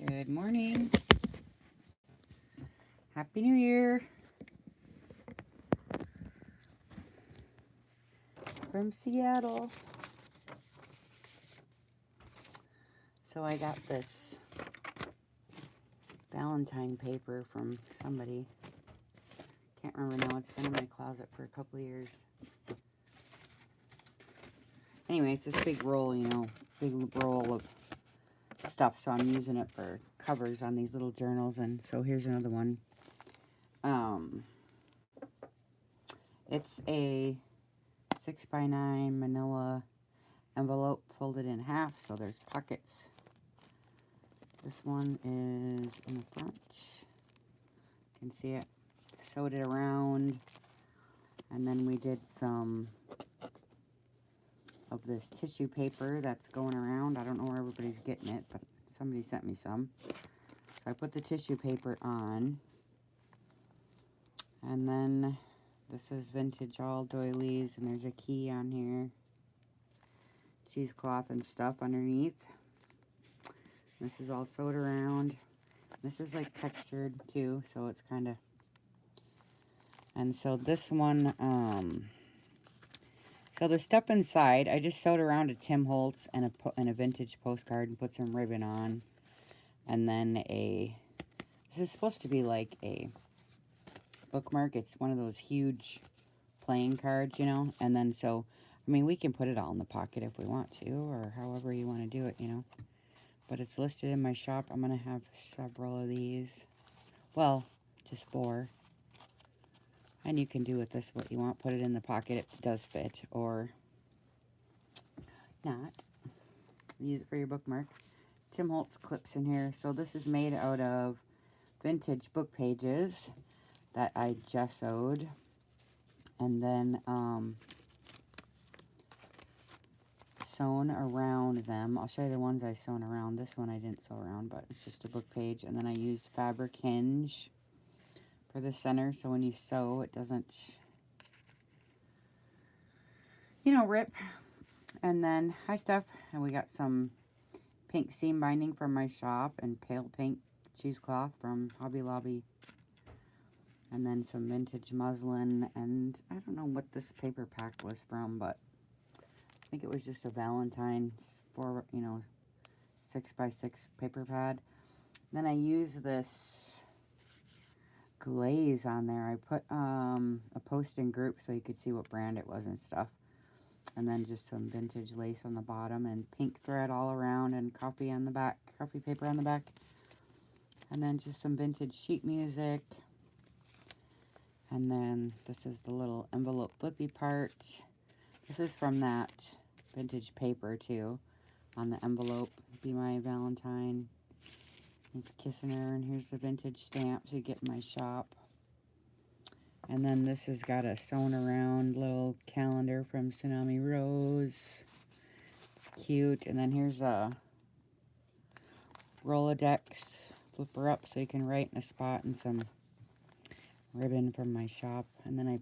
Good morning. Happy New Year from Seattle. So I got this Valentine paper from somebody. Can't remember now. It's been in my closet for a couple of years. Anyway, it's this big roll, big roll of stuff. So I'm using it for covers on these little journals. And so here's another one. It's a 6x9 manila envelope folded in half, so there's pockets. This one is in the front. You can see it. Sewed it around, and then we did some of this tissue paper that's going around. I don't know where everybody's getting it, but somebody sent me some. So I put the tissue paper on, and then this is vintage all doilies, and there's a key on here, cheesecloth and stuff underneath. This is all sewed around. This is like textured too, so it's kind of. And so this one, so the stuff inside, I just sewed around a Tim Holtz and a vintage postcard and put some ribbon on, and then this is supposed to be like a bookmark. It's one of those huge playing cards, and then so, I mean, we can put it all in the pocket if we want to, or however you want to do it, but it's listed in my shop. I'm going to have several of these, well, just 4, and you can do with this what you want. Put it in the pocket, it does fit, or not. Use it for your bookmark. Tim Holtz clips in here. So this is made out of vintage book pages that I gessoed, and then sewn around them. I'll show you the ones I sewn around. This one I didn't sew around, but it's just a book page. And then I used fabric hinge for the center, so when you sew, it doesn't, rip. And then, hi Steph, and we got some pink seam binding from my shop and pale pink cheesecloth from Hobby Lobby. And then some vintage muslin, and I don't know what this paper pack was from, but I think it was just a Valentine 6x6 paper pad. Then I used this glaze on there. I put a post-in group so you could see what brand it was and stuff. And then just some vintage lace on the bottom and pink thread all around and coffee paper on the back. And then just some vintage sheet music. And then this is the little envelope flippy part. This is from that vintage paper too. On the envelope, Be My Valentine. He's kissing her, and here's the vintage stamps you get in my shop. And then this has got a sewn around little calendar from Tsunami Rose. It's cute. And then here's a Rolodex. Flip her up so you can write in a spot, and some ribbon from my shop. And then I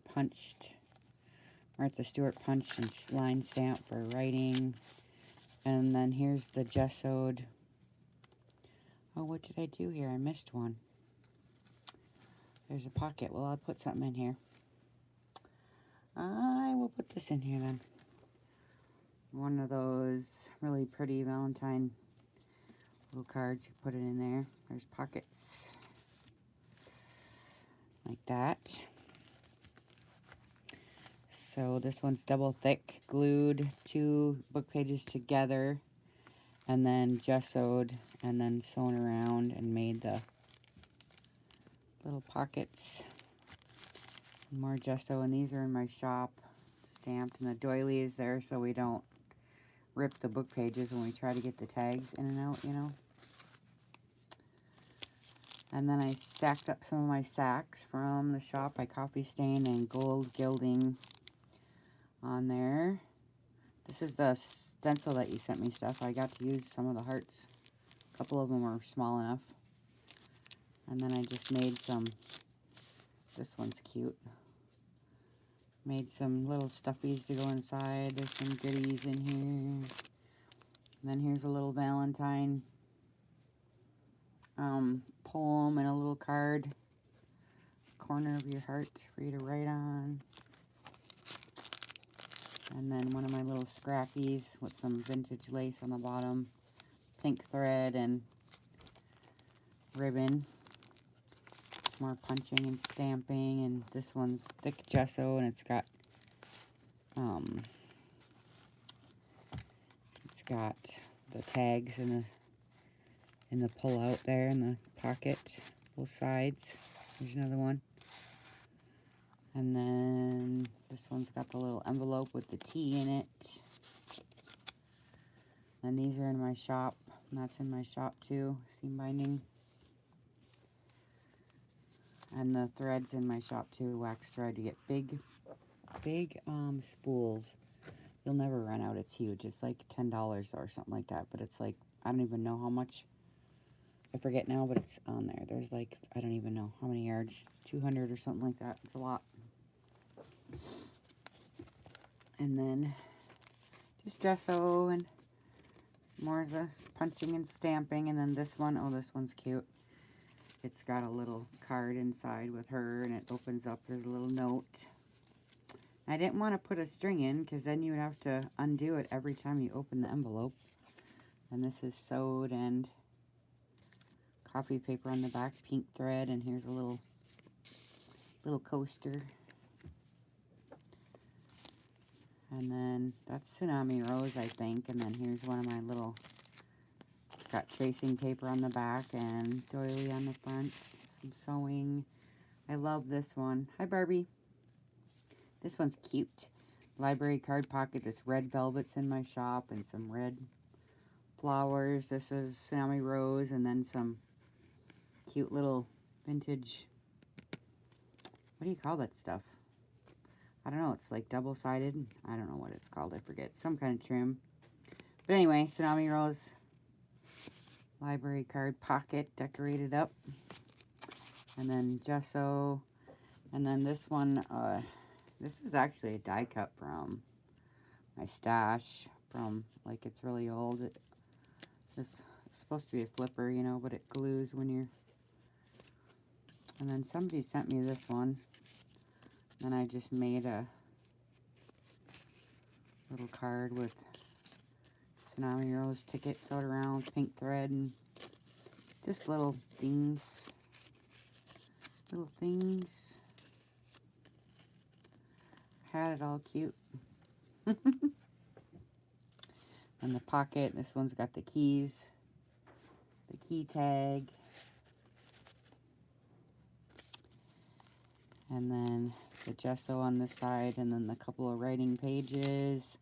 Martha Stewart punched and line stamp for writing. And then here's the gessoed. Oh, what did I do here? I missed one. There's a pocket. Well, I'll put something in here. I will put this in here then. One of those really pretty Valentine little cards. You put it in there. There's pockets. Like that. So this one's double thick, glued 2 book pages together, and then gessoed, and then sewn around and made the little pockets. More gesso, and these are in my shop, stamped, and the doily is there so we don't rip the book pages when we try to get the tags in and out, And then I stacked up some of my sacks from the shop. I coffee stain and gold gilding on there. This is the stencil that you sent me, Steph. I got to use some of the hearts. A couple of them were small enough. And then I just made some, this one's cute. Made some little stuffies to go inside. There's some goodies in here. And then here's a little Valentine poem and a little card. Corner of your heart for you to write on. And then one of my little scrappies with some vintage lace on the bottom. Pink thread and ribbon. It's more punching and stamping. And this one's thick gesso and it's got the tags in the pull out there in the pocket, both sides. There's another one. And then this one's got the little envelope with the T in it. And these are in my shop. And that's in my shop too, seam binding. And the thread's in my shop too, wax thread. You get big spools. You'll never run out. It's huge. It's like $10 or something like that. But it's like, I don't even know how much. I forget now, but it's on there. There's like, I don't even know how many yards. 200 or something like that. It's a lot. And then just gesso and more of the punching and stamping. And then this one, oh, this one's cute. It's got a little card inside with her, and it opens up. There's a little note. I didn't want to put a string in because then you would have to undo it every time you open the envelope. And this is sewed and copy paper on the back, pink thread, and here's a little coaster. And then that's Tsunami Rose, I think. And then here's one of my little, it's got tracing paper on the back and doily on the front. Some sewing. I love this one. Hi, Barbie. This one's cute. Library card pocket. This red velvet's in my shop and some red flowers. This is Tsunami Rose and then some cute little vintage, what do you call that stuff? I don't know. It's like double-sided. I don't know what it's called. I forget. Some kind of trim. But anyway, Tsunami Rose library card pocket decorated up. And then gesso. And then this one, this is actually a die cut from my stash. From, like, it's really old. This is supposed to be a flipper, you know, but it glues when you're... And then somebody sent me this one. And I just made a little card with Tsunami Rose ticket sewed around, pink thread, and just little things. Little things. Had it all cute. And the pocket, this one's got the keys, the key tag. And then the gesso on this side, and then the couple of writing pages,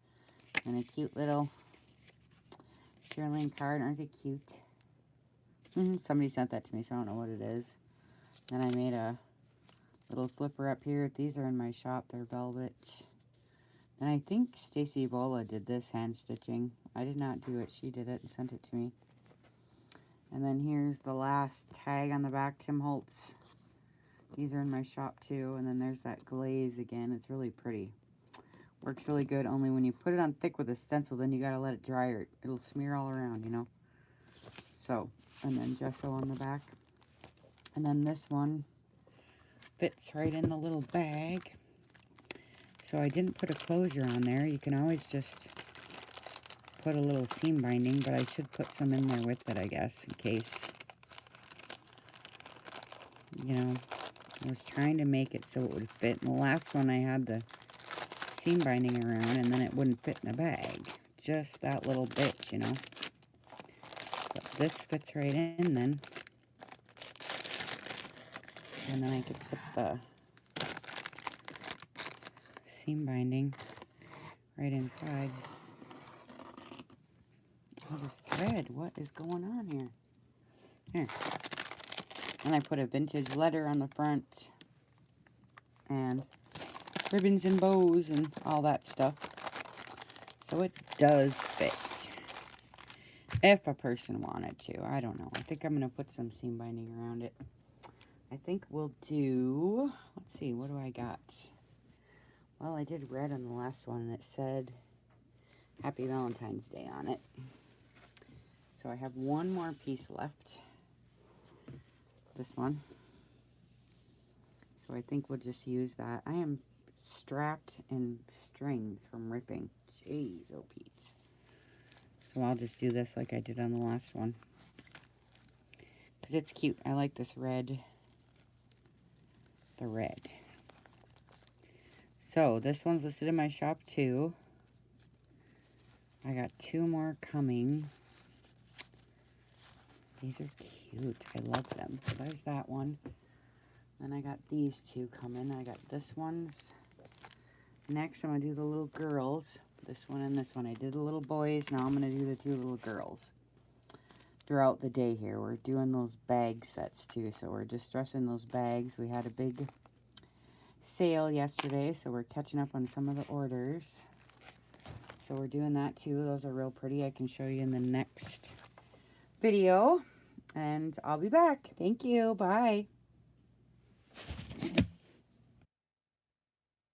and a cute little journaling card. Aren't they cute? Somebody sent that to me, so I don't know what it is. Then I made a little flipper up here. These are in my shop. They're velvet. And I think Stacy Ebola did this hand stitching. I did not do it. She did it and sent it to me. And then here's the last tag on the back, Tim Holtz. These are in my shop too. And then there's that glaze again. It's really pretty. Works really good, only when you put it on thick with a stencil, then you gotta let it dry or it'll smear all around, you know. So, and then gesso on the back. And then this one fits right in the little bag. So I didn't put a closure on there. You can always just put a little seam binding, but I should put some in there with it, I guess, in case. You know, I was trying to make it so it would fit. And the last one I had the seam binding around, and then it wouldn't fit in the bag. Just that little bit, you know. But this fits right in then. And then I could put the seam binding right inside. Oh, this thread, what is going on here? Here. And I put a vintage letter on the front. And ribbons and bows and all that stuff. So it does fit. If a person wanted to. I don't know. I think I'm going to put some seam binding around it. I think we'll do... Let's see, what do I got? Well, I did red on the last one, and it said Happy Valentine's Day on it. So I have one more piece left. this one. So I think we'll just use that. I am strapped in strings from ripping. Jeez, oh Pete. So I'll just do this like I did on the last one. Because it's cute. I like this red. The red. So this one's listed in my shop too. I got 2 more coming. These are cute. I love them. So there's that one. Then I got these 2 coming. I got this one's. Next, I'm going to do the little girls. This one and this one. I did the little boys. Now I'm going to do the 2 little girls. Throughout the day here. We're doing those bag sets too. So we're just dressing those bags. We had a big sale yesterday. So we're catching up on some of the orders. So we're doing that too. Those are real pretty. I can show you in the next video. And I'll be back. Thank you. Bye.